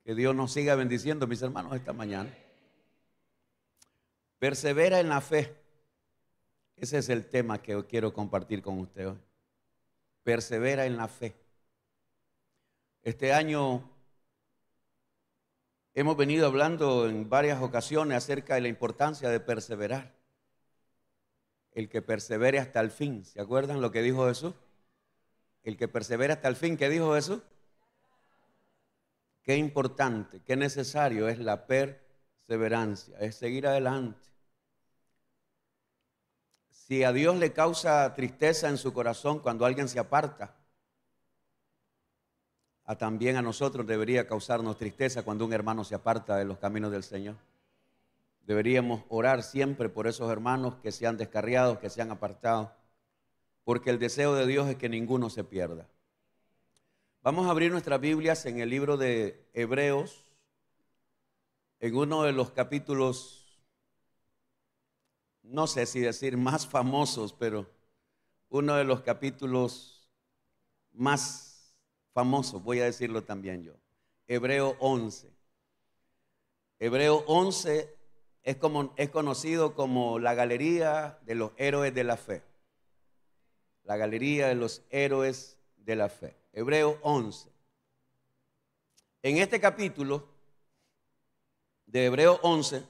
Que Dios nos siga bendiciendo, mis hermanos, esta mañana. Persevera en la fe. Ese es el tema que quiero compartir con usted hoy. Persevera en la fe. Este año hemos venido hablando en varias ocasiones acerca de la importancia de perseverar. El que persevere hasta el fin. ¿Se acuerdan lo que dijo Jesús? El que persevere hasta el fin, ¿qué dijo Jesús? Qué importante, qué necesario es la perseverancia, es seguir adelante. Si a Dios le causa tristeza en su corazón cuando alguien se aparta, también a nosotros debería causarnos tristeza cuando un hermano se aparta de los caminos del Señor. Deberíamos orar siempre por esos hermanos que se han descarriado, que se han apartado, porque el deseo de Dios es que ninguno se pierda. Vamos a abrir nuestras Biblias en el libro de Hebreos, en uno de los capítulos, no sé si decir más famosos, pero uno de los capítulos más famosos, voy a decirlo también yo. Hebreo 11. Hebreo 11 es conocido como la galería de los héroes de la fe. La galería de los héroes de la fe. Hebreo 11. En este capítulo de Hebreo 11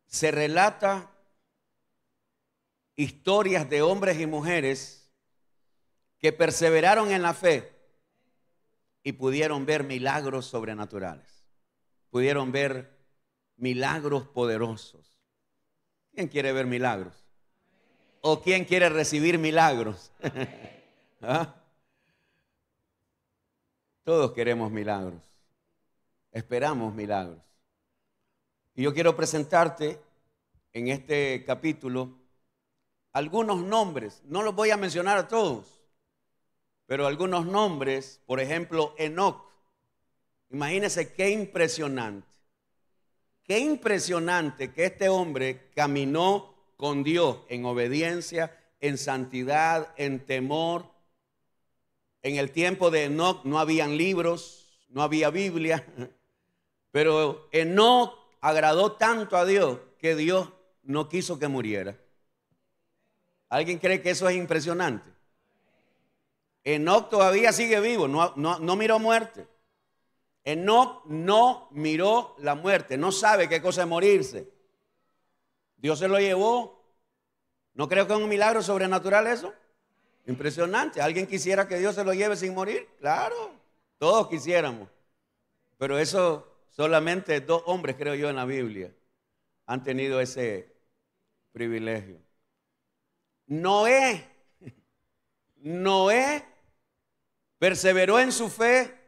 se relata historias de hombres y mujeres que perseveraron en la fe y pudieron ver milagros sobrenaturales. Pudieron ver milagros poderosos. ¿Quién quiere ver milagros? ¿O quién quiere recibir milagros? ¿Ah? Todos queremos milagros. Esperamos milagros. Y yo quiero presentarte en este capítulo algunos nombres. No los voy a mencionar a todos, pero algunos nombres. Por ejemplo, Enoc. Imagínense qué impresionante. Qué impresionante que este hombre caminó con Dios en obediencia, en santidad, en temor. En el tiempo de Enoc no habían libros, no había Biblia, pero Enoc agradó tanto a Dios que Dios no quiso que muriera. ¿Alguien cree que eso es impresionante? Enoc todavía sigue vivo, no miró muerte. Enoc no miró la muerte, no sabe qué cosa es morirse. Dios se lo llevó. ¿No creo que es un milagro sobrenatural eso? Impresionante. ¿Alguien quisiera que Dios se lo lleve sin morir? Claro, todos quisiéramos. Pero eso solamente 2 hombres, creo yo, en la Biblia han tenido ese privilegio. Noé perseveró en su fe.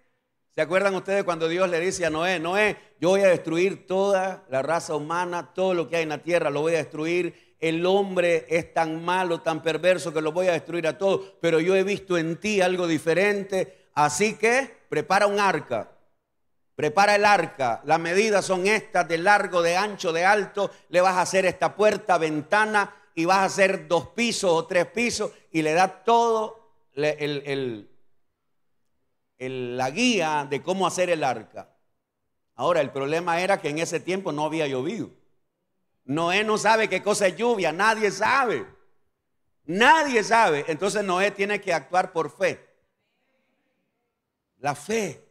¿Se acuerdan ustedes cuando Dios le dice a Noé, Noé, yo voy a destruir toda la raza humana, todo lo que hay en la tierra lo voy a destruir? El hombre es tan malo, tan perverso que lo voy a destruir a todos, pero yo he visto en ti algo diferente, así que prepara un arca. Prepara el arca, las medidas son estas, de largo, de ancho, de alto. Le vas a hacer esta puerta, ventana, y vas a hacer 2 pisos o 3 pisos, y le da todo la guía de cómo hacer el arca. Ahora, el problema era que en ese tiempo no había llovido. Noé no sabe qué cosa es lluvia, nadie sabe. Nadie sabe. Entonces Noé tiene que actuar por fe. La fe.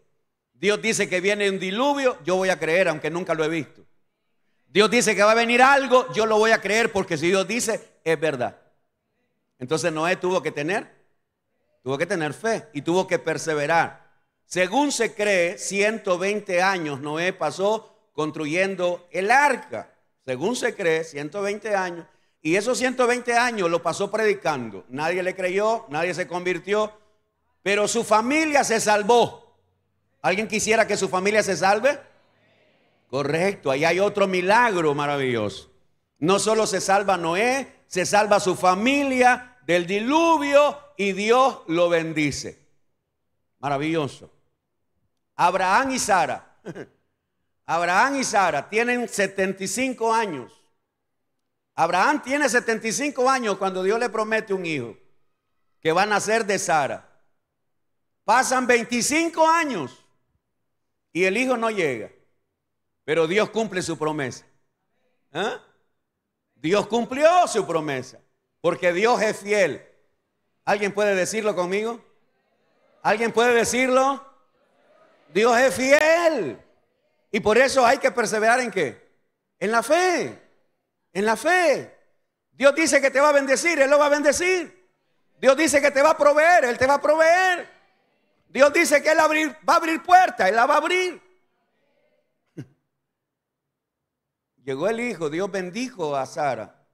Dios dice que viene un diluvio, yo voy a creer aunque nunca lo he visto. Dios dice que va a venir algo, yo lo voy a creer porque si Dios dice, es verdad. Entonces Noé tuvo que tener fe y tuvo que perseverar. Según se cree, 120 años Noé pasó construyendo el arca. Según se cree, 120 años. Y esos 120 años lo pasó predicando. Nadie le creyó, nadie se convirtió, pero su familia se salvó. ¿Alguien quisiera que su familia se salve? Correcto, ahí hay otro milagro maravilloso. No solo se salva Noé, se salva su familia del diluvio y Dios lo bendice. Maravilloso. Abraham y Sara. Abraham y Sara tienen 75 años. Abraham tiene 75 años cuando Dios le promete un hijo que va a nacer de Sara. Pasan 25 años y el hijo no llega, pero Dios cumple su promesa. ¿Ah? Dios cumplió su promesa, porque Dios es fiel. ¿Alguien puede decirlo conmigo? ¿Alguien puede decirlo? Dios es fiel. Y por eso hay que perseverar ¿en qué? En la fe. En la fe. Dios dice que te va a bendecir, Él lo va a bendecir. Dios dice que te va a proveer, Él te va a proveer. Dios dice que Él va a abrir puertas, Él la va a abrir. Llegó el hijo, Dios bendijo a Sara.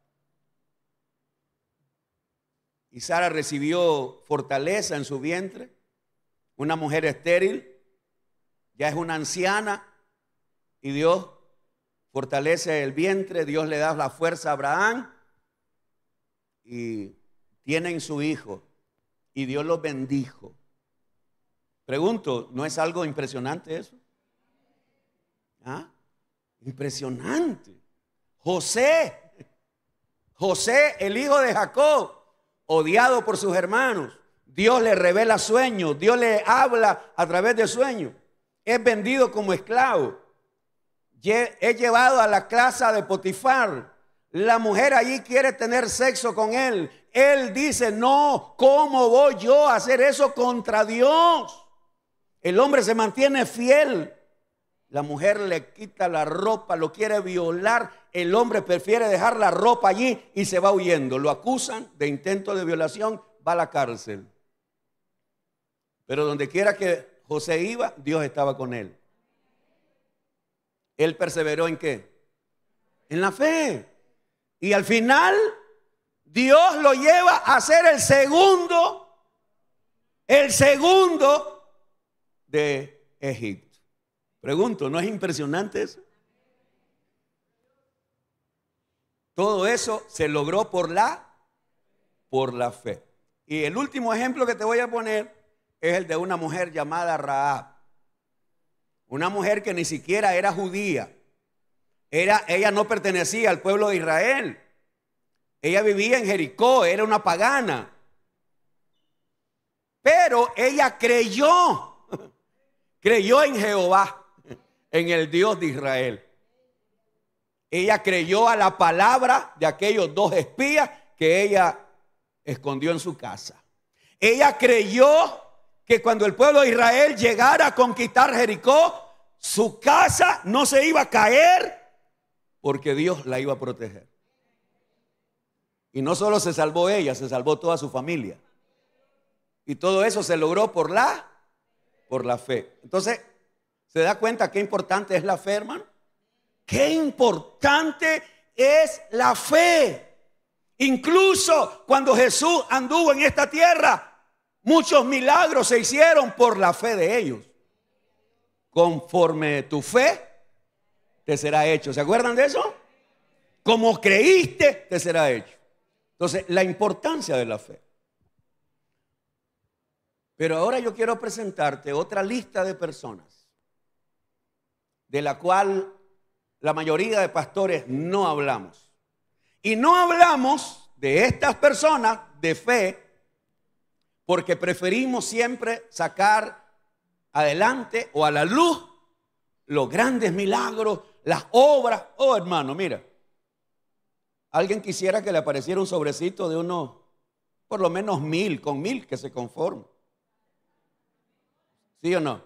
Y Sara recibió fortaleza en su vientre. Una mujer estéril, ya es una anciana. Y Dios fortalece el vientre, Dios le da la fuerza a Abraham. Y tienen su hijo. Y Dios los bendijo. Pregunto, ¿no es algo impresionante eso? ¿Ah? Impresionante. José, el hijo de Jacob, odiado por sus hermanos. Dios le revela sueños, Dios le habla a través de sueños. Es vendido como esclavo. Es llevado a la casa de Potifar. La mujer allí quiere tener sexo con él. Él dice, no, ¿cómo voy yo a hacer eso contra Dios? El hombre se mantiene fiel. La mujer le quita la ropa, lo quiere violar. El hombre prefiere dejar la ropa allí y se va huyendo. Lo acusan de intento de violación, va a la cárcel. Pero donde quiera que José iba, Dios estaba con él. Él perseveró ¿en qué? En la fe. Y al final, Dios lo lleva a ser el segundo de Egipto. Pregunto, ¿no es impresionante eso? Todo eso se logró por la fe. Y el último ejemplo que te voy a poner es el de una mujer llamada Rahab. Una mujer que ni siquiera era judía. Ella no pertenecía al pueblo de Israel. Ella vivía en Jericó, era una pagana. Pero ella creyó en Jehová, en el Dios de Israel. Ella creyó a la palabra de aquellos dos espías que ella escondió en su casa. Ella creyó que cuando el pueblo de Israel llegara a conquistar Jericó, su casa no se iba a caer porque Dios la iba a proteger. Y no solo se salvó ella, se salvó toda su familia. Y todo eso se logró por la fe. Entonces, ¿se da cuenta qué importante es la fe, hermano? Qué importante es la fe. Incluso cuando Jesús anduvo en esta tierra, muchos milagros se hicieron por la fe de ellos. Conforme tu fe te será hecho. ¿Se acuerdan de eso? Como creíste, te será hecho. Entonces, la importancia de la fe. Pero ahora yo quiero presentarte otra lista de personas de la cual la mayoría de pastores no hablamos. Y no hablamos de estas personas de fe porque preferimos siempre sacar adelante o a la luz los grandes milagros, las obras. Oh, hermano, mira. Alguien quisiera que le apareciera un sobrecito de unos, por lo menos 1000, con 1000 que se conforme. ¿Sí o no?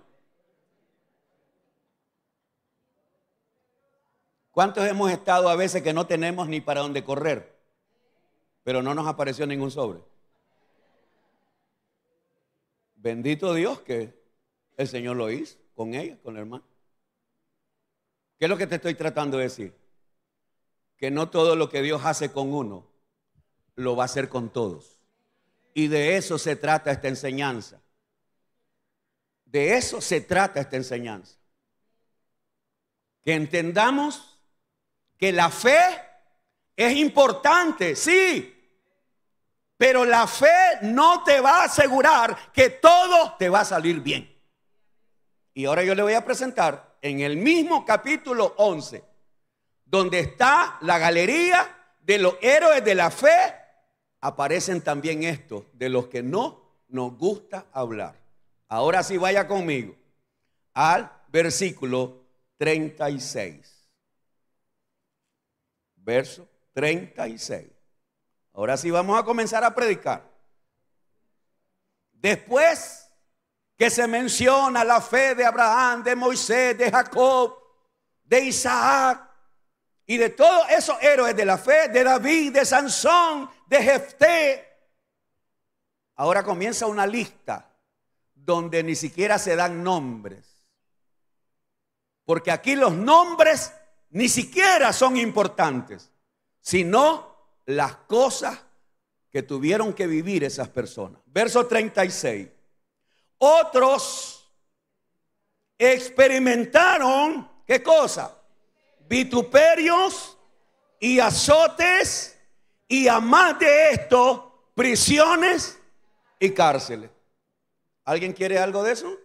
¿Cuántos hemos estado a veces que no tenemos ni para dónde correr? Pero no nos apareció ningún sobre. Bendito Dios que el Señor lo hizo con ella, con el hermano. ¿Qué es lo que te estoy tratando de decir? Que no todo lo que Dios hace con uno, lo va a hacer con todos. Y de eso se trata esta enseñanza. De eso se trata esta enseñanza. Que entendamos que la fe es importante, sí. Pero la fe no te va a asegurar que todo te va a salir bien. Y ahora yo le voy a presentar en el mismo capítulo 11, donde está la galería de los héroes de la fe, aparecen también estos de los que no nos gusta hablar. Ahora sí vaya conmigo al versículo 36. Verso 36. Ahora sí vamos a comenzar a predicar. Después que se menciona la fe de Abraham, de Moisés, de Jacob, de Isaac y de todos esos héroes de la fe, de David, de Sansón, de Jefté, ahora comienza una lista donde ni siquiera se dan nombres. Porque aquí los nombres ni siquiera son importantes, sino las cosas que tuvieron que vivir esas personas. Verso 36. Otros experimentaron, ¿qué cosa? Vituperios y azotes, y a más de esto, prisiones y cárceles. ¿Alguien quiere algo de eso?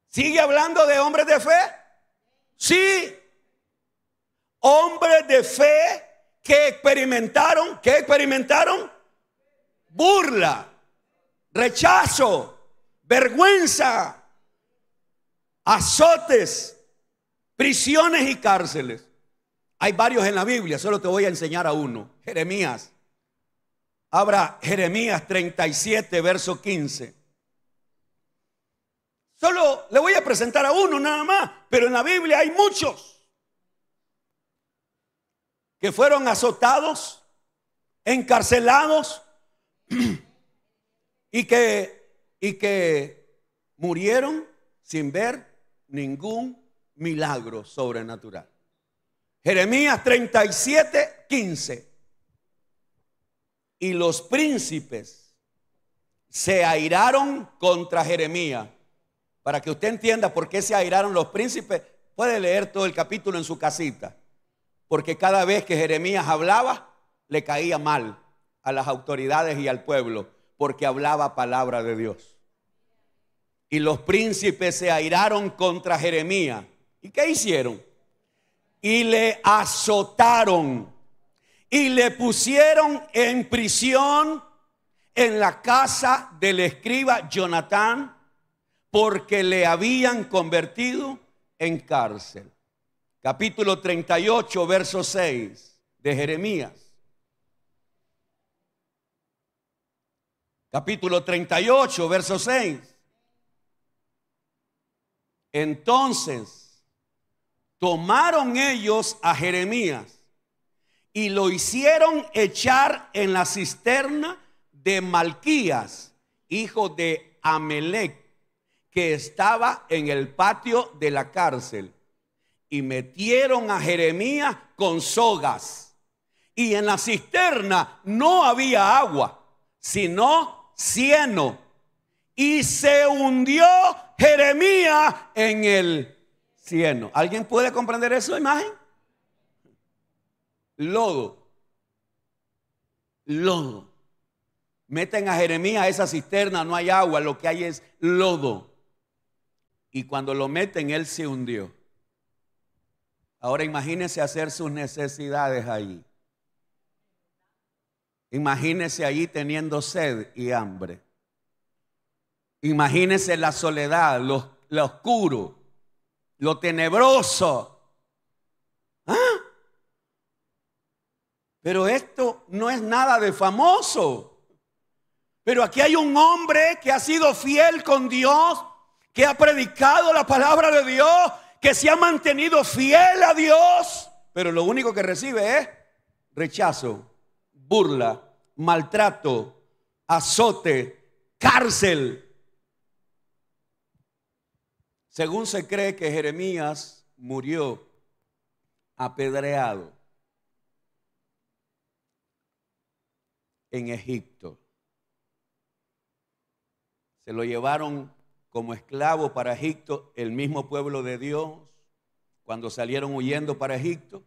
¿Sigue hablando de hombres de fe? Sí. Hombres de fe que experimentaron, ¿qué experimentaron? Burla, rechazo, vergüenza, azotes, prisiones y cárceles. Hay varios en la Biblia, solo te voy a enseñar a uno. Jeremías. Abra Jeremías 37, verso 15. Solo le voy a presentar a uno nada más, pero en la Biblia hay muchos que fueron azotados, encarcelados y que murieron sin ver ningún milagro sobrenatural. Jeremías 37, 15. Y los príncipes se airaron contra Jeremías. Para que usted entienda por qué se airaron los príncipes, puede leer todo el capítulo en su casita. Porque cada vez que Jeremías hablaba, le caía mal a las autoridades y al pueblo, porque hablaba palabra de Dios. Y los príncipes se airaron contra Jeremías. ¿Y qué hicieron? Y le azotaron y le pusieron en prisión en la casa del escriba Jonatán, porque le habían convertido en cárcel. Capítulo 38, verso 6 de Jeremías. Capítulo 38, verso 6. Entonces tomaron ellos a Jeremías y lo hicieron echar en la cisterna de Malquías, hijo de Amelec, que estaba en el patio de la cárcel. Y metieron a Jeremías con sogas. Y en la cisterna no había agua, sino cieno. Y se hundió Jeremías en el cieno. ¿Alguien puede comprender esa imagen? Lodo. Lodo. Meten a Jeremías a esa cisterna, no hay agua, lo que hay es lodo. Y cuando lo meten, él se hundió. Ahora imagínese hacer sus necesidades ahí. Imagínese allí teniendo sed y hambre. Imagínese la soledad, lo oscuro, lo tenebroso. ¿Ah? Pero esto no es nada de famoso. Pero aquí hay un hombre que ha sido fiel con Dios, que ha predicado la palabra de Dios, que se ha mantenido fiel a Dios, pero lo único que recibe es rechazo, burla, maltrato, azote, cárcel. Según se cree que Jeremías murió apedreado en Egipto. Se lo llevaron como esclavo para Egipto, el mismo pueblo de Dios, cuando salieron huyendo para Egipto.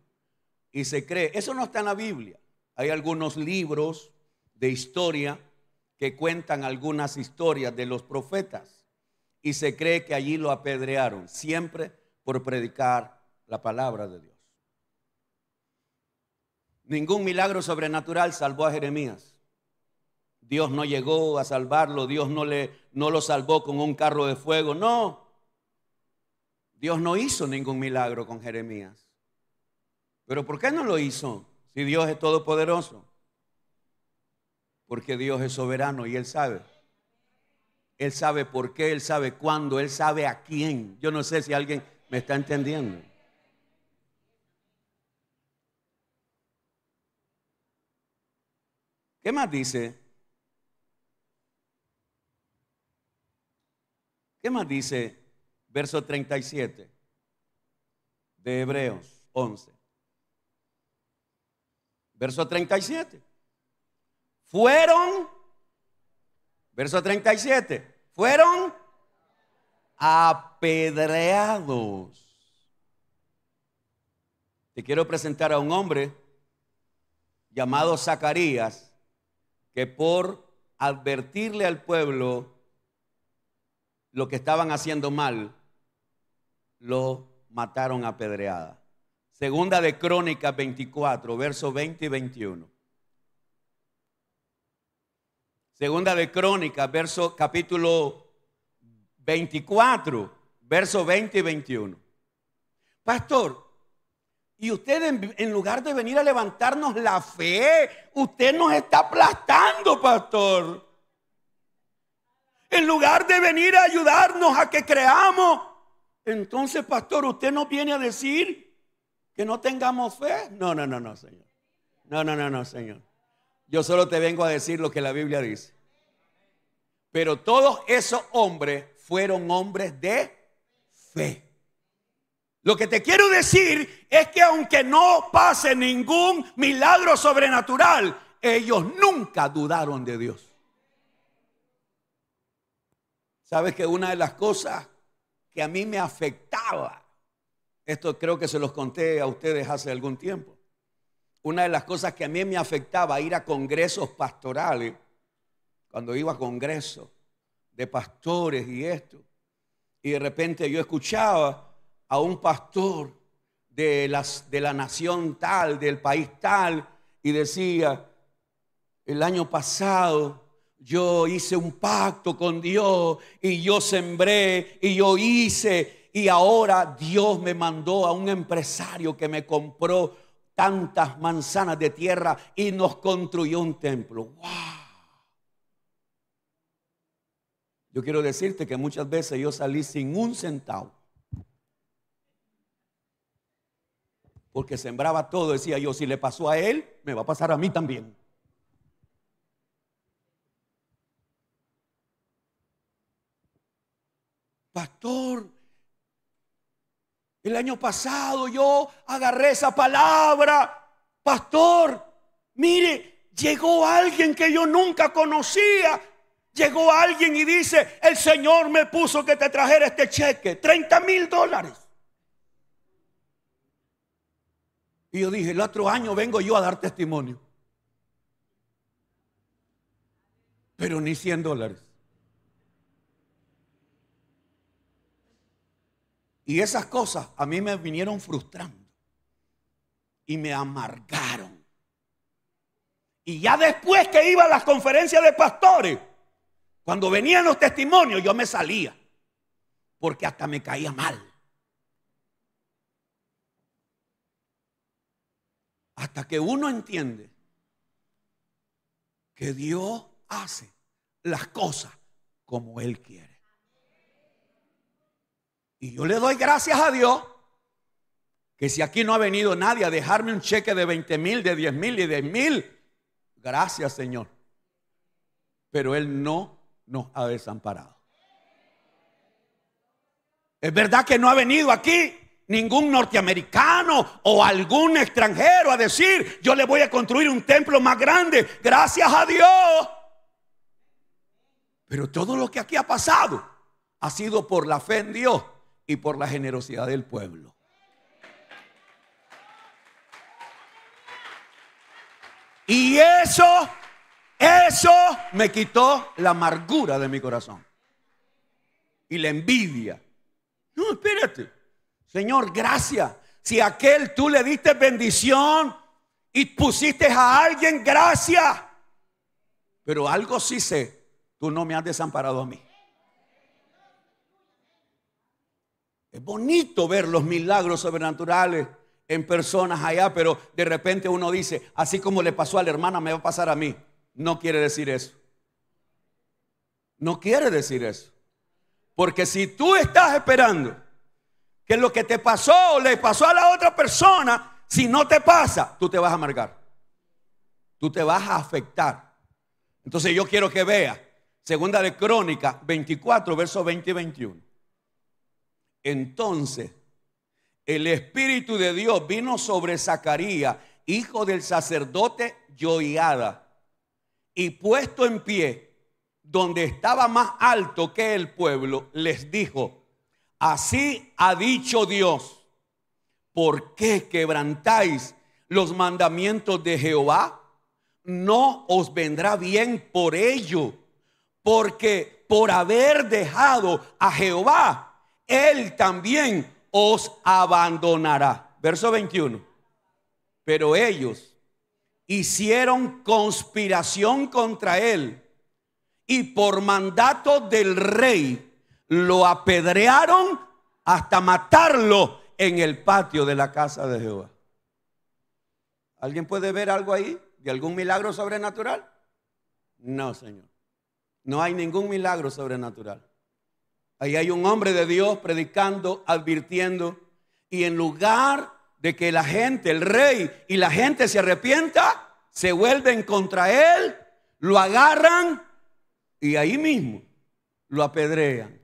Y se cree, eso no está en la Biblia. Hay algunos libros de historia que cuentan algunas historias de los profetas. Y se cree que allí lo apedrearon, siempre por predicar la palabra de Dios. Ningún milagro sobrenatural salvó a Jeremías. Dios no llegó a salvarlo, Dios no lo salvó con un carro de fuego, no. Dios no hizo ningún milagro con Jeremías. ¿Pero por qué no lo hizo? Si Dios es todopoderoso. Porque Dios es soberano y Él sabe. Él sabe por qué, Él sabe cuándo, Él sabe a quién. Yo no sé si alguien me está entendiendo. ¿Qué más dice? ¿Qué más dice verso 37 de Hebreos 11? Verso 37. Verso 37. Fueron apedreados. Te quiero presentar a un hombre llamado Zacarías, que por advertirle al pueblo lo que estaban haciendo mal, lo mataron a pedrada. Segunda de Crónicas 24, versos 20 y 21. Segunda de Crónicas, capítulo 24, versos 20 y 21. Pastor, y usted en lugar de venir a levantarnos la fe, usted nos está aplastando, pastor. En lugar de venir a ayudarnos a que creamos, entonces, pastor, usted nos viene a decir que no tengamos fe. No, Señor. No, Señor. Yo solo te vengo a decir lo que la Biblia dice. Pero todos esos hombres fueron hombres de fe. Lo que te quiero decir es que aunque no pase ningún milagro sobrenatural, ellos nunca dudaron de Dios. ¿Sabes que una de las cosas que a mí me afectaba, esto creo que se los conté a ustedes hace algún tiempo, una de las cosas que a mí me afectaba ir a congresos pastorales, cuando iba a congresos de pastores y esto, y de repente yo escuchaba a un pastor de la nación tal, del país tal, y decía: el año pasado yo hice un pacto con Dios y yo sembré y yo hice, y ahora Dios me mandó a un empresario que me compró tantas manzanas de tierra y nos construyó un templo. ¡Wow! Yo quiero decirte que muchas veces yo salí sin un centavo, porque sembraba todo. Decía yo, si le pasó a él, me va a pasar a mí también. Pastor, el año pasado yo agarré esa palabra. Pastor, mire, llegó alguien que yo nunca conocía. Llegó alguien y dice: el Señor me puso que te trajera este cheque, $30,000. Y yo dije: el otro año vengo yo a dar testimonio. Pero ni $100. Y esas cosas a mí me vinieron frustrando y me amargaron. Y ya después que iba a las conferencias de pastores, cuando venían los testimonios, yo me salía, porque hasta me caía mal. Hasta que uno entiende que Dios hace las cosas como Él quiere. Y yo le doy gracias a Dios que si aquí no ha venido nadie a dejarme un cheque de 20,000, de 10,000 y de 1,000, gracias, Señor. Pero Él no nos ha desamparado. Es verdad que no ha venido aquí ningún norteamericano o algún extranjero a decir: yo le voy a construir un templo más grande. Gracias a Dios. Pero todo lo que aquí ha pasado ha sido por la fe en Dios y por la generosidad del pueblo. Y eso me quitó la amargura de mi corazón y la envidia. No, espérate, Señor, gracias. Si a aquel tú le diste bendición y pusiste a alguien gracia. Pero algo sí sé, tú no me has desamparado a mí. Es bonito ver los milagros sobrenaturales en personas allá, pero de repente uno dice, así como le pasó a la hermana, me va a pasar a mí. No quiere decir eso. No quiere decir eso. Porque si tú estás esperando que lo que te pasó le pasó a la otra persona, si no te pasa, tú te vas a amargar. Tú te vas a afectar. Entonces yo quiero que vea Segunda de Crónicas 24, versos 20 y 21. Entonces el Espíritu de Dios vino sobre Zacarías, hijo del sacerdote Joiada, y puesto en pie, donde estaba más alto que el pueblo, les dijo: así ha dicho Dios, ¿por qué quebrantáis los mandamientos de Jehová? No os vendrá bien por ello, porque por haber dejado a Jehová, Él también os abandonará. Verso 21. Pero ellos hicieron conspiración contra él y por mandato del rey lo apedrearon hasta matarlo en el patio de la casa de Jehová. ¿Alguien puede ver algo ahí de algún milagro sobrenatural? No, Señor. No hay ningún milagro sobrenatural. Ahí hay un hombre de Dios predicando, advirtiendo, y en lugar de que la gente, el rey y la gente se arrepienta, se vuelven contra él, lo agarran y ahí mismo lo apedrean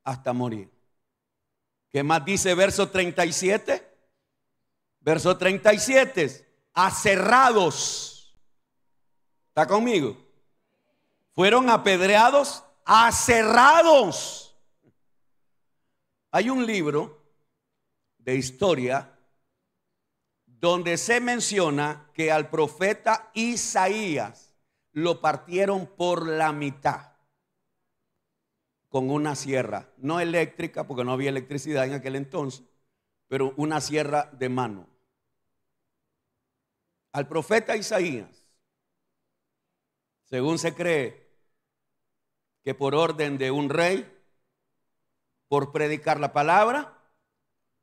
hasta morir. ¿Qué más dice verso 37? Verso 37, aserrados. ¿Está conmigo? Fueron apedreados, aserrados. Hay un libro de historia donde se menciona que al profeta Isaías lo partieron por la mitad con una sierra, no eléctrica porque no había electricidad en aquel entonces, pero una sierra de mano. Al profeta Isaías, según se cree que por orden de un rey, por predicar la palabra,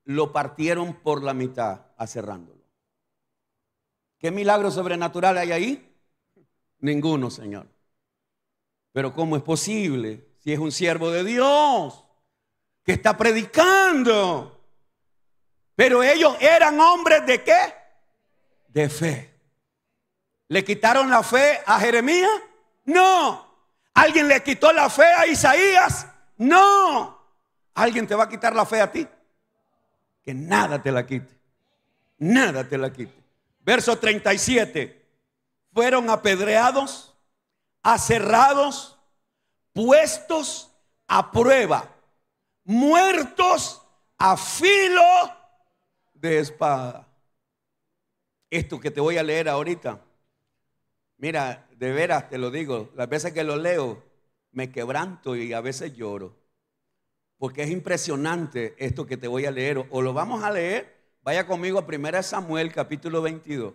lo partieron por la mitad, aserrándolo. ¿Qué milagro sobrenatural hay ahí? Ninguno, Señor. Pero ¿cómo es posible si es un siervo de Dios que está predicando? Pero ellos eran hombres ¿de qué? De fe. ¿Le quitaron la fe a Jeremías? No. ¿Alguien le quitó la fe a Isaías? No. ¿Alguien te va a quitar la fe a ti? Que nada te la quite. Nada te la quite. Verso 37. Fueron apedreados, aserrados, puestos a prueba, muertos a filo de espada. Esto que te voy a leer ahorita, mira, de veras te lo digo, las veces que lo leo me quebranto y a veces lloro, porque es impresionante esto que te voy a leer. O lo vamos a leer, vaya conmigo a 1 Samuel capítulo 22.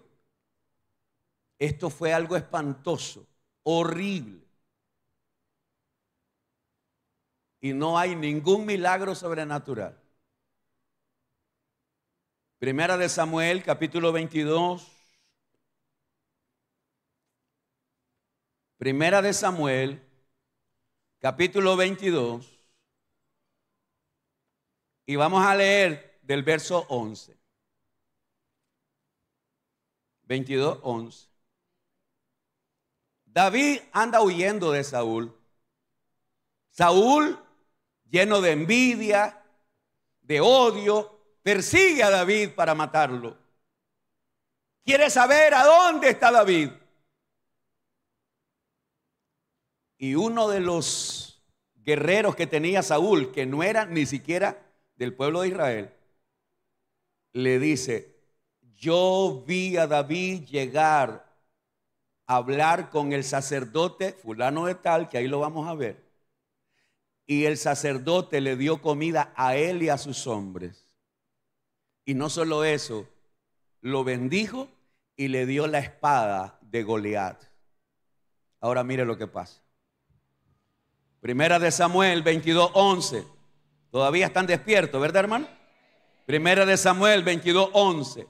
Esto fue algo espantoso, horrible. Y no hay ningún milagro sobrenatural. 1 Samuel capítulo 22. 1 Samuel capítulo 22. Y vamos a leer del verso 11. 22, 11. David anda huyendo de Saúl. Saúl, lleno de envidia, de odio, persigue a David para matarlo. Quiere saber a dónde está David. Y uno de los guerreros que tenía Saúl, que no era ni siquiera del pueblo de Israel, le dice: yo vi a David llegar a hablar con el sacerdote fulano de tal, que ahí lo vamos a ver, y el sacerdote le dio comida a él y a sus hombres. Y no solo eso, lo bendijo y le dio la espada de Goliat. Ahora mire lo que pasa. Primera de Samuel 22:11. Todavía están despiertos, ¿verdad, hermano? Primera de Samuel 22:11.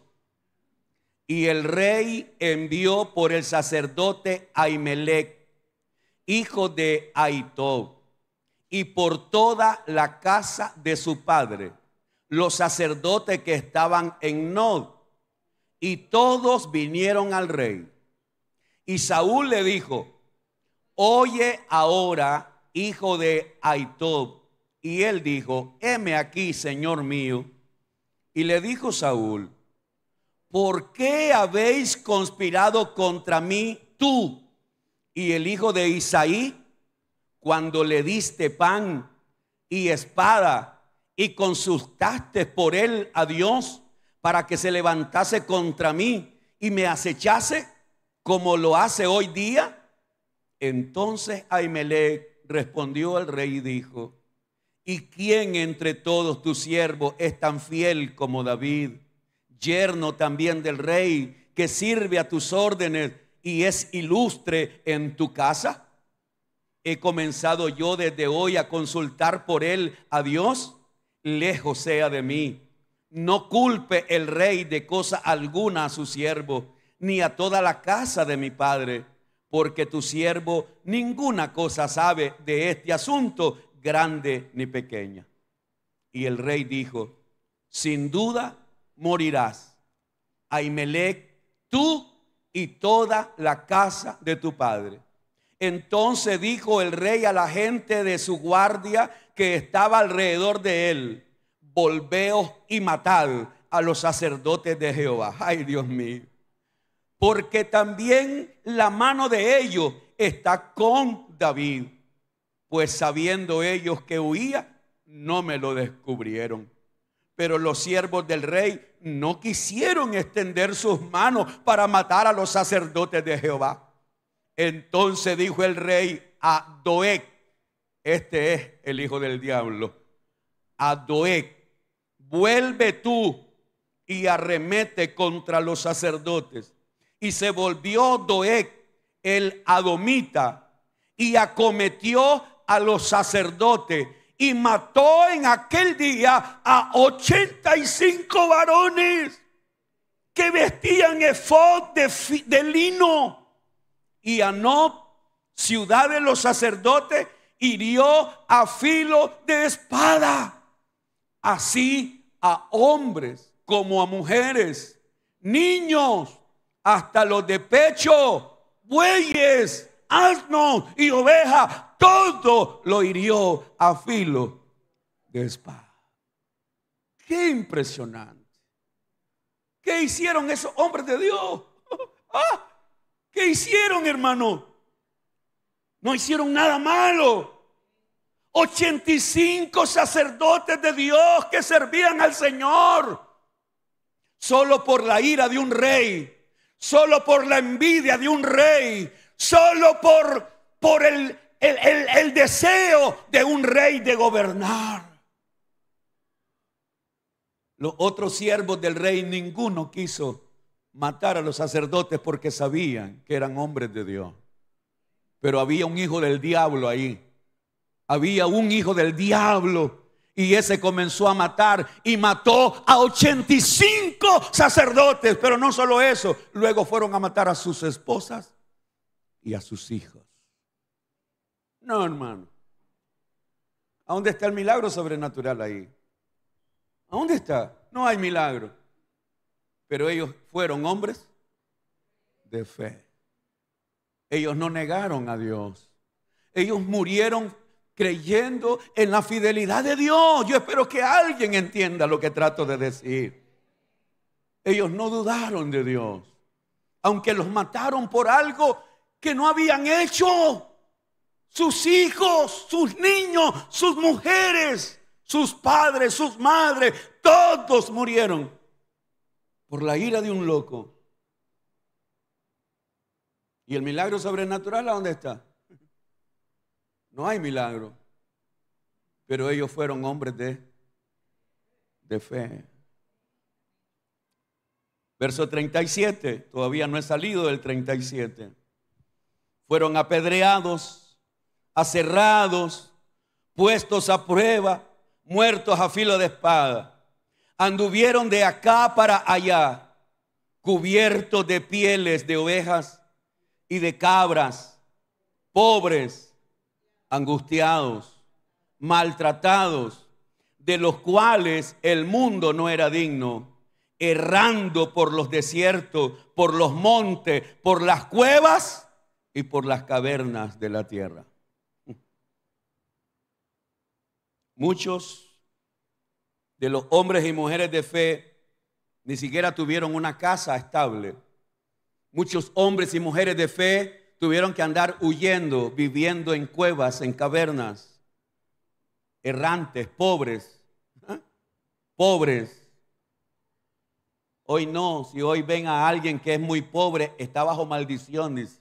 Y el rey envió por el sacerdote Ahimelech, hijo de Ahitob, y por toda la casa de su padre, los sacerdotes que estaban en Nob, y todos vinieron al rey. Y Saúl le dijo: oye ahora, hijo de Ahitob. Y él dijo: heme aquí, señor mío. Y le dijo Saúl: ¿por qué habéis conspirado contra mí tú y el hijo de Isaí, cuando le diste pan y espada y consultaste por él a Dios para que se levantase contra mí y me acechase como lo hace hoy día? Entonces Ahimelech respondió al rey y dijo: ¿y quién entre todos tus siervos es tan fiel como David, yerno también del rey, que sirve a tus órdenes y es ilustre en tu casa? ¿He comenzado yo desde hoy a consultar por él a Dios? Lejos sea de mí. No culpe el rey de cosa alguna a su siervo, ni a toda la casa de mi padre, porque tu siervo ninguna cosa sabe de este asunto, grande ni pequeña. Y el rey dijo: sin duda morirás, Ahimelech, tú y toda la casa de tu padre. Entonces dijo el rey a la gente de su guardia que estaba alrededor de él: volveos y matad a los sacerdotes de Jehová. Ay, Dios mío, porque también la mano de ellos está con David. Pues sabiendo ellos que huía, no me lo descubrieron. Pero los siervos del rey no quisieron extender sus manos para matar a los sacerdotes de Jehová. Entonces dijo el rey a Doeg, este es el hijo del diablo, a Doeg: vuelve tú y arremete contra los sacerdotes. Y se volvió Doeg el adomita y acometió a los sacerdotes y mató en aquel día a 85 varones que vestían efod de lino. Y a Nob, ciudad de los sacerdotes, hirió a filo de espada. Así a hombres como a mujeres, niños, hasta los de pecho, bueyes, asnos y ovejas, todo lo hirió a filo de espada. Qué impresionante. ¿Qué hicieron esos hombres de Dios? ¿Qué hicieron, hermano? No hicieron nada malo. 85 sacerdotes de Dios que servían al Señor. Solo por la ira de un rey, solo por la envidia de un rey, solo por el deseo de un rey de gobernar. Los otros siervos del rey, ninguno quiso matar a los sacerdotes porque sabían que eran hombres de Dios. Pero había un hijo del diablo ahí. Había un hijo del diablo. Y ese comenzó a matar y mató a 85 sacerdotes. Pero no solo eso, luego fueron a matar a sus esposas y a sus hijos. No, hermano. ¿A dónde está el milagro sobrenatural ahí? ¿A dónde está? No hay milagro. Pero ellos fueron hombres de fe. Ellos no negaron a Dios. Ellos murieron creyendo en la fidelidad de Dios. Yo espero que alguien entienda lo que trato de decir. Ellos no dudaron de Dios, aunque los mataron por algo que no habían hecho. Sus hijos, sus niños, sus mujeres, sus padres, sus madres, todos murieron por la ira de un loco. ¿Y el milagro sobrenatural a dónde está? No hay milagro. Pero ellos fueron hombres de fe. Verso 37, todavía no he salido del 37. Fueron apedreados, aserrados, puestos a prueba, muertos a filo de espada. Anduvieron de acá para allá, cubiertos de pieles de ovejas y de cabras, pobres, angustiados, maltratados, de los cuales el mundo no era digno, errando por los desiertos, por los montes, por las cuevas y por las cavernas de la tierra. Muchos de los hombres y mujeres de fe ni siquiera tuvieron una casa estable. Muchos hombres y mujeres de fe tuvieron que andar huyendo, viviendo en cuevas, en cavernas, errantes, pobres, pobres. Hoy no, si hoy ven a alguien que es muy pobre, está bajo maldición, dice.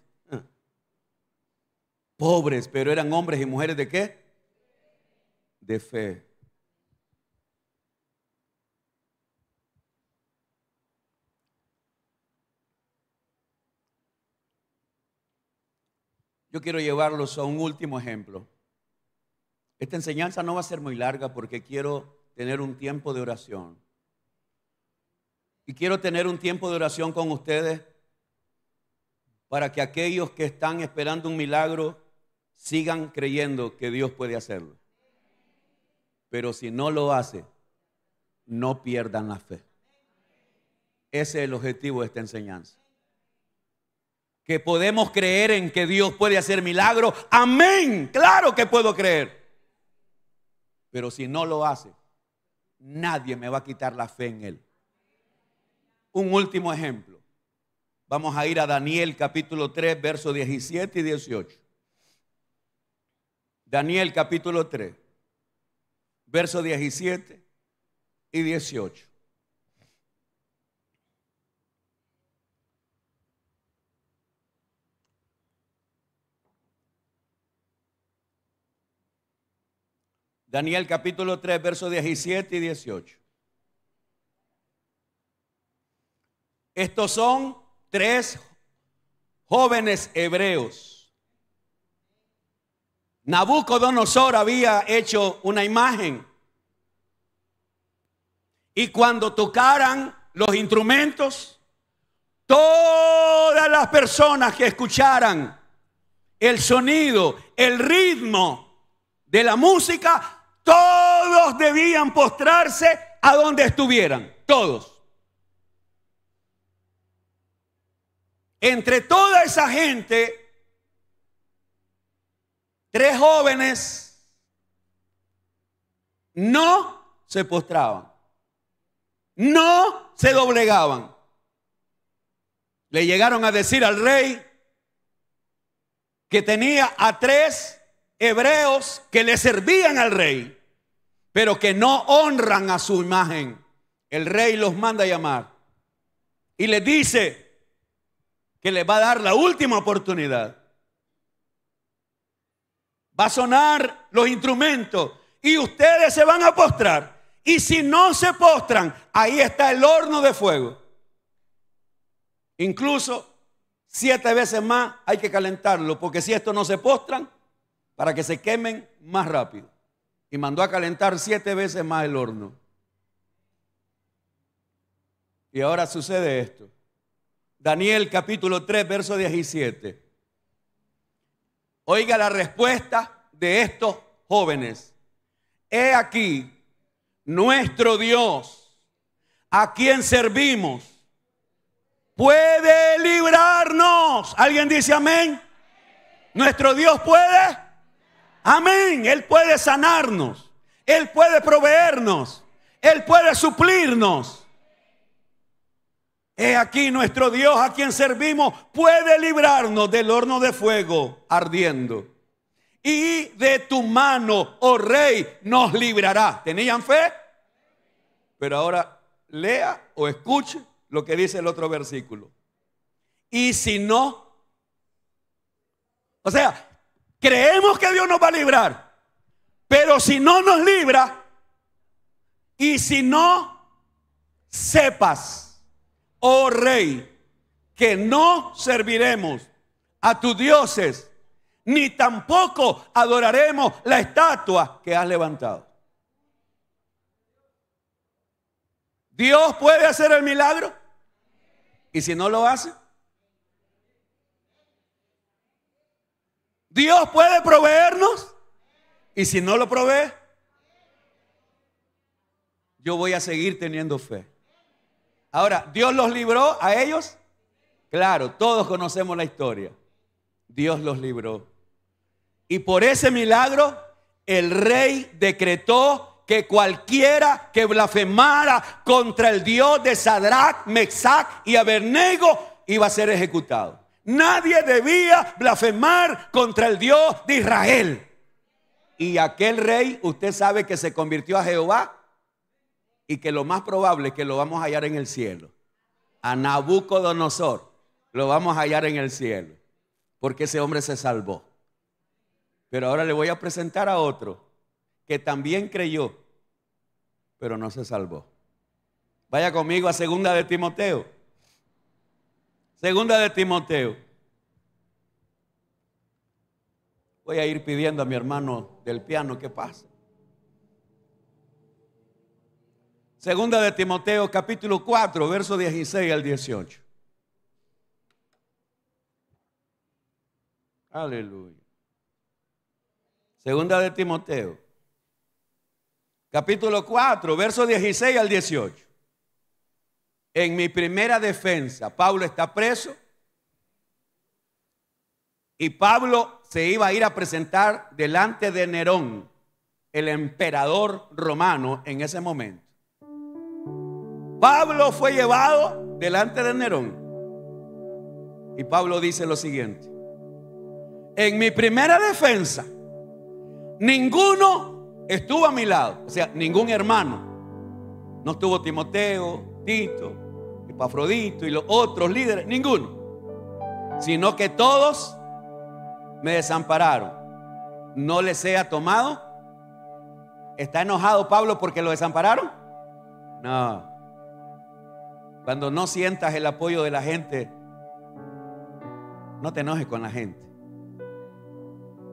Pobres, pero eran hombres y mujeres ¿de qué? De fe. Yo quiero llevarlos a un último ejemplo. Esta enseñanza no va a ser muy larga porque quiero tener un tiempo de oración. Y quiero tener un tiempo de oración con ustedes para que aquellos que están esperando un milagro sigan creyendo que Dios puede hacerlo. Pero si no lo hace, no pierdan la fe. Ese es el objetivo de esta enseñanza. Que podemos creer en que Dios puede hacer milagros. Amén. Claro que puedo creer. Pero si no lo hace, nadie me va a quitar la fe en Él. Un último ejemplo. Vamos a ir a Daniel capítulo 3, versos 17 y 18. Daniel capítulo 3, versos 17 y 18. Daniel capítulo 3, versos 17 y 18. Estos son 3 jóvenes hebreos. Nabucodonosor había hecho una imagen. Y cuando tocaran los instrumentos, todas las personas que escucharan el sonido, el ritmo de la música, todos debían postrarse a donde estuvieran, todos. Entre toda esa gente, 3 jóvenes no se postraban, no se doblegaban. Le llegaron a decir al rey que tenía a 3 hebreos que le servían al rey, pero que no honran a su imagen. El rey los manda a llamar y les dice que les va a dar la última oportunidad. Va a sonar los instrumentos y ustedes se van a postrar. Y si no se postran, ahí está el horno de fuego. Incluso 7 veces más hay que calentarlo, porque si estos no se postran, para que se quemen más rápido. Y mandó a calentar 7 veces más el horno. Y ahora sucede esto. Daniel capítulo 3, verso 17. Oiga la respuesta de estos jóvenes. He aquí, nuestro Dios, a quien servimos, puede librarnos. ¿Alguien dice amén? Nuestro Dios puede. Amén. Él puede sanarnos. Él puede proveernos. Él puede suplirnos. He aquí nuestro Dios a quien servimos puede librarnos del horno de fuego ardiendo. Y de tu mano, oh rey, nos librará. ¿Tenían fe? Pero ahora lea o escuche lo que dice el otro versículo. Y si no, o sea, creemos que Dios nos va a librar, pero si no nos libra, y si no, sepas, oh rey, que no serviremos a tus dioses, ni tampoco adoraremos la estatua que has levantado. ¿Dios puede hacer el milagro? ¿Y si no lo hace? ¿Dios puede proveernos? ¿Y si no lo provee? Yo voy a seguir teniendo fe. Ahora, ¿Dios los libró a ellos? Claro, todos conocemos la historia. Dios los libró. Y por ese milagro, el rey decretó que cualquiera que blasfemara contra el Dios de Sadrach, Mesach y Abednego iba a ser ejecutado. Nadie debía blasfemar contra el Dios de Israel. Y aquel rey, usted sabe que se convirtió a Jehová y que lo más probable es que lo vamos a hallar en el cielo. A Nabucodonosor lo vamos a hallar en el cielo, porque ese hombre se salvó. Pero ahora le voy a presentar a otro que también creyó, pero no se salvó. Vaya conmigo a Segunda de Timoteo. Segunda de Timoteo. Voy a ir pidiendo a mi hermano del piano que pase. Segunda de Timoteo, capítulo 4, verso 16 al 18. Aleluya. Segunda de Timoteo, capítulo 4, verso 16 al 18. En mi primera defensa, Pablo está preso y Pablo se iba a ir a presentar delante de Nerón, el emperador romano en ese momento. Pablo fue llevado delante de Nerón y Pablo dice lo siguiente: en mi primera defensa, ninguno estuvo a mi lado, o sea, ningún hermano. No estuvo Timoteo, Tito, Epafrodito y los otros líderes, ninguno. Sino que todos me desampararon. ¿No les sea tomado? ¿Está enojado Pablo porque lo desampararon? No. Cuando no sientas el apoyo de la gente, no te enojes con la gente.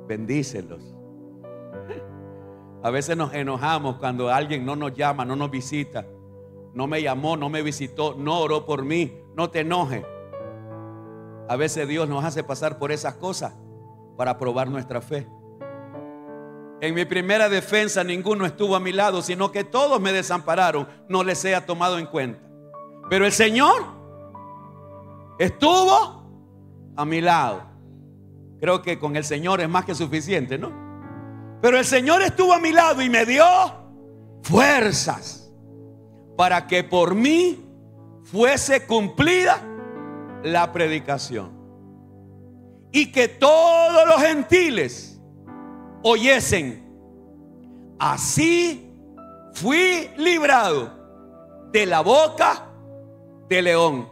Bendícelos. A veces nos enojamos cuando alguien no nos llama, no nos visita. No me llamó, no me visitó, no oró por mí. No te enojes. A veces Dios nos hace pasar por esas cosas para probar nuestra fe. En mi primera defensa ninguno estuvo a mi lado, sino que todos me desampararon. No les sea tomado en cuenta. Pero el Señor estuvo a mi lado. Creo que con el Señor es más que suficiente, ¿no? Pero el Señor estuvo a mi lado y me dio fuerzas para que por mí fuese cumplida la predicación y que todos los gentiles oyesen. Así fui librado de la boca de león.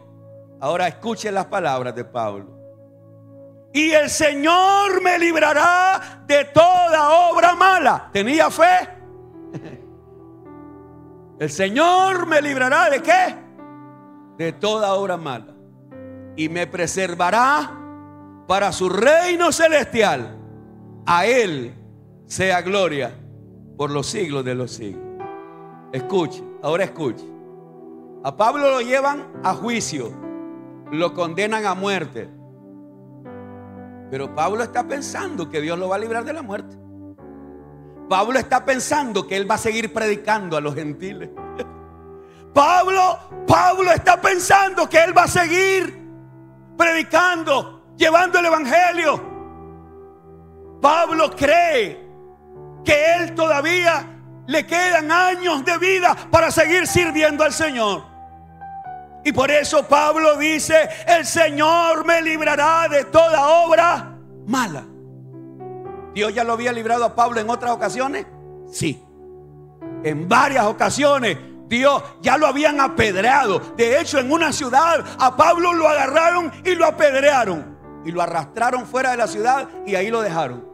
Ahora escuchen las palabras de Pablo. Y el Señor me librará de toda obra mala. ¿Tenía fe? El Señor me librará ¿de qué? De toda obra mala. Y me preservará para su reino celestial. A Él sea gloria por los siglos de los siglos. Escuche, ahora escuche. A Pablo lo llevan a juicio, lo condenan a muerte. Pero Pablo está pensando que Dios lo va a librar de la muerte. Pablo está pensando que él va a seguir predicando a los gentiles. Pablo está pensando que él va a seguir predicando, llevando el evangelio. Pablo cree que él todavía le quedan años de vida para seguir sirviendo al Señor. Y por eso Pablo dice: el Señor me librará de toda obra mala. ¿Dios ya lo había librado a Pablo en otras ocasiones? Sí. En varias ocasiones Dios ya lo habían apedreado. De hecho, en una ciudad a Pablo lo agarraron y lo apedrearon. Y lo arrastraron fuera de la ciudad y ahí lo dejaron.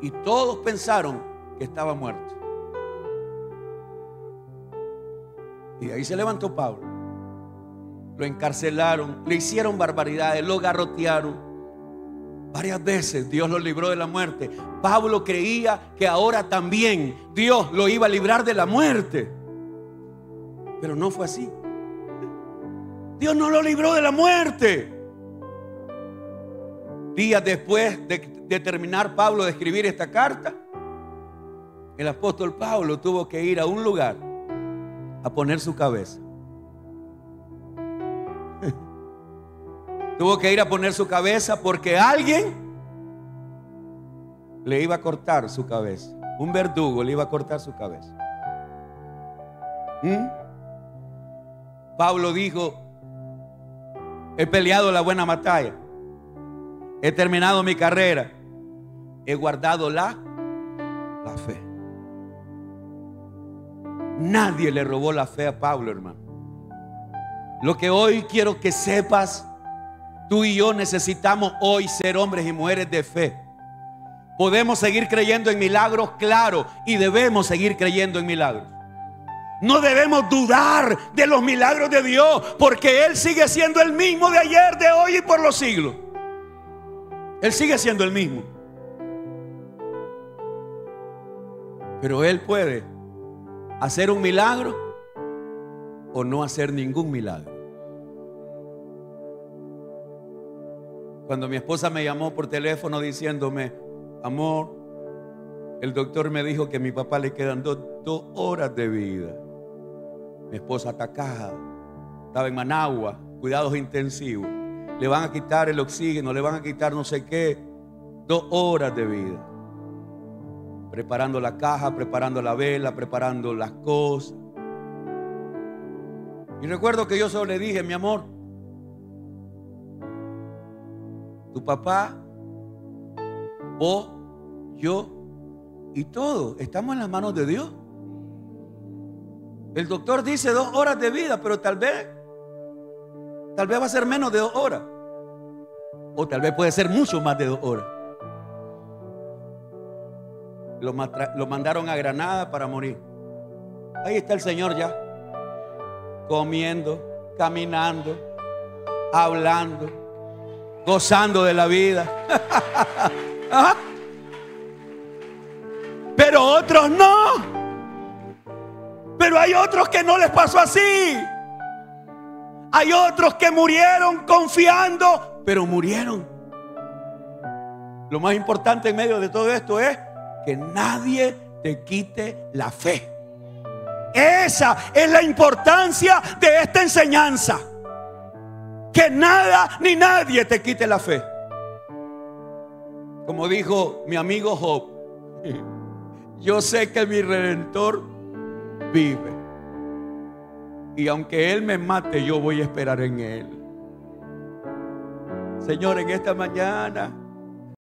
Y todos pensaron que estaba muerto. Y ahí se levantó Pablo. lo encarcelaron, le hicieron barbaridades, lo garrotearon. Varias veces Dios lo libró de la muerte. Pablo creía que ahora también Dios lo iba a librar de la muerte, pero no fue así. Dios no lo libró de la muerte. Días después de terminar Pablo de escribir esta carta, el apóstol Pablo tuvo que ir a un lugar a poner su cabeza. Tuvo que ir a poner su cabeza porque alguien le iba a cortar su cabeza. Un verdugo le iba a cortar su cabeza. Pablo dijo: he peleado la buena batalla, he terminado mi carrera, he guardado la fe. Nadie le robó la fe a Pablo, hermano. Lo que hoy quiero que sepas: tú y yo necesitamos hoy ser hombres y mujeres de fe. Podemos seguir creyendo en milagros, claro, y debemos seguir creyendo en milagros. No debemos dudar de los milagros de Dios, porque Él sigue siendo el mismo de ayer, de hoy y por los siglos. Él sigue siendo el mismo. Pero Él puede hacer un milagro o no hacer ningún milagro. Cuando mi esposa me llamó por teléfono diciéndome: amor, el doctor me dijo que a mi papá le quedan dos horas de vida. Mi esposa atacada, estaba en Managua, cuidados intensivos. Le van a quitar el oxígeno, le van a quitar no sé qué. 2 horas de vida. Preparando la caja, preparando la vela, preparando las cosas. Y recuerdo que yo solo le dije: mi amor, tu papá, vos, yo y todo estamos en las manos de Dios. El doctor dice 2 horas de vida, pero tal vez va a ser menos de 2 horas, o tal vez puede ser mucho más de 2 horas. Lo mandaron a Granada para morir. Ahí está el Señor ya, comiendo, caminando, hablando, gozando de la vida. Pero otros no. Pero hay otros que no les pasó así. Hay otros que murieron confiando, pero murieron. Lo más importante en medio de todo esto es que nadie te quite la fe. Esa es la importancia de esta enseñanza. Que nada ni nadie te quite la fe. Como dijo mi amigo Job: yo sé que mi Redentor vive, y aunque Él me mate, yo voy a esperar en Él. Señor, en esta mañana